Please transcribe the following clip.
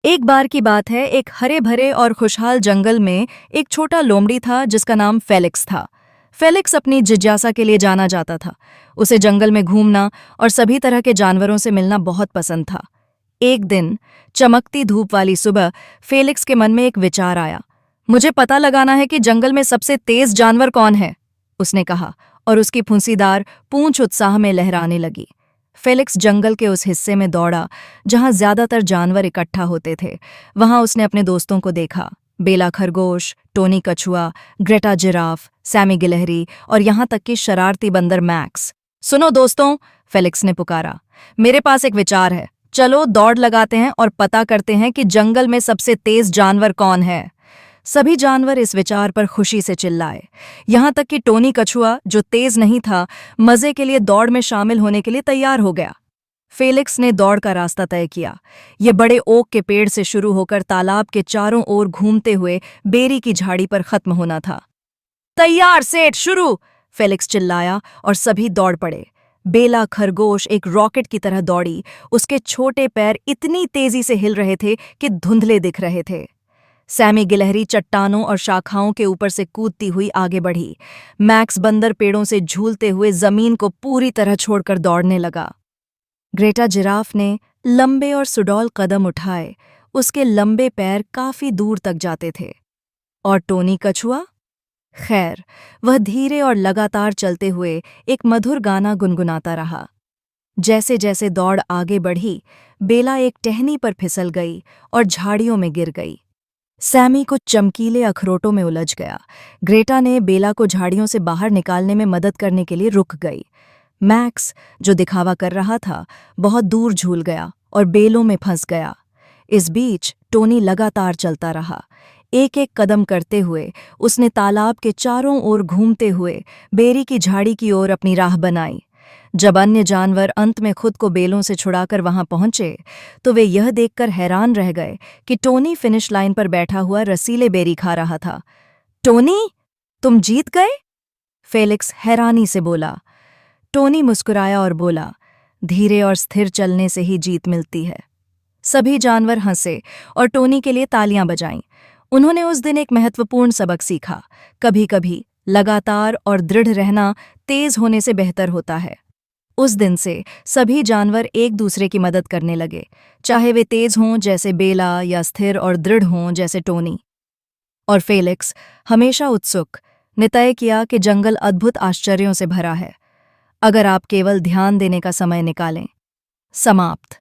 एक बार की बात है, एक हरे भरे और खुशहाल जंगल में एक छोटा लोमड़ी था जिसका नाम फेलिक्स था। फेलिक्स अपनी जिज्ञासा के लिए जाना जाता था। उसे जंगल में घूमना और सभी तरह के जानवरों से मिलना बहुत पसंद था। एक दिन चमकती धूप वाली सुबह फेलिक्स के मन में एक विचार आया। मुझे पता लगाना है कि जंगल में सबसे तेज जानवर कौन है, उसने कहा, और उसकी फुंसीदार पूंछ उत्साह में लहराने लगी। फेलिक्स जंगल के उस हिस्से में दौड़ा जहां ज्यादातर जानवर इकट्ठा होते थे। वहां उसने अपने दोस्तों को देखा, बेला खरगोश, टोनी कछुआ, ग्रेटा जिराफ, सैमी गिलहरी और यहां तक कि शरारती बंदर मैक्स। सुनो दोस्तों, फेलिक्स ने पुकारा, मेरे पास एक विचार है। चलो दौड़ लगाते हैं और पता करते हैं कि जंगल में सबसे तेज जानवर कौन है। सभी जानवर इस विचार पर खुशी से चिल्लाए। यहां तक कि टोनी कछुआ, जो तेज नहीं था, मजे के लिए दौड़ में शामिल होने के लिए तैयार हो गया। फेलिक्स ने दौड़ का रास्ता तय किया। यह बड़े ओक के पेड़ से शुरू होकर तालाब के चारों ओर घूमते हुए बेरी की झाड़ी पर खत्म होना था। तैयार सेठ, शुरू! फेलिक्स चिल्लाया और सभी दौड़ पड़े। बेला खरगोश एक रॉकेट की तरह दौड़ी। उसके छोटे पैर इतनी तेजी से हिल रहे थे कि धुंधले दिख रहे थे। सैमी गिलहरी चट्टानों और शाखाओं के ऊपर से कूदती हुई आगे बढ़ी। मैक्स बंदर पेड़ों से झूलते हुए जमीन को पूरी तरह छोड़कर दौड़ने लगा। ग्रेटा जिराफ ने लंबे और सुडौल कदम उठाए। उसके लंबे पैर काफी दूर तक जाते थे। और टोनी कछुआ? खैर, वह धीरे और लगातार चलते हुए एक मधुर गाना गुनगुनाता रहा। जैसे जैसे दौड़ आगे बढ़ी, बेला एक टहनी पर फिसल गई और झाड़ियों में गिर गई। सैमी कुछ चमकीले अखरोटों में उलझ गया। ग्रेटा ने बेला को झाड़ियों से बाहर निकालने में मदद करने के लिए रुक गई। मैक्स, जो दिखावा कर रहा था, बहुत दूर झूल गया और बेलों में फंस गया। इस बीच टोनी लगातार चलता रहा। एक एक कदम करते हुए उसने तालाब के चारों ओर घूमते हुए बेरी की झाड़ी की ओर अपनी राह बनाई। जब अन्य जानवर अंत में खुद को बेलों से छुड़ाकर वहां पहुंचे, तो वे यह देखकर हैरान रह गए कि टोनी फिनिश लाइन पर बैठा हुआ रसीले बेरी खा रहा था। टोनी, तुम जीत गए? फेलिक्स हैरानी से बोला। टोनी मुस्कुराया और बोला, धीरे और स्थिर चलने से ही जीत मिलती है। सभी जानवर हंसे और टोनी के लिए तालियां बजाईं। उन्होंने उस दिन एक महत्वपूर्ण सबक सीखा। कभी-कभी लगातार और दृढ़ रहना तेज होने से बेहतर होता है। उस दिन से सभी जानवर एक दूसरे की मदद करने लगे, चाहे वे तेज हों जैसे बेला या स्थिर और दृढ़ हों जैसे टोनी। और फेलिक्स, हमेशा उत्सुक, ने तय किया कि जंगल अद्भुत आश्चर्यों से भरा है, अगर आप केवल ध्यान देने का समय निकालें। समाप्त।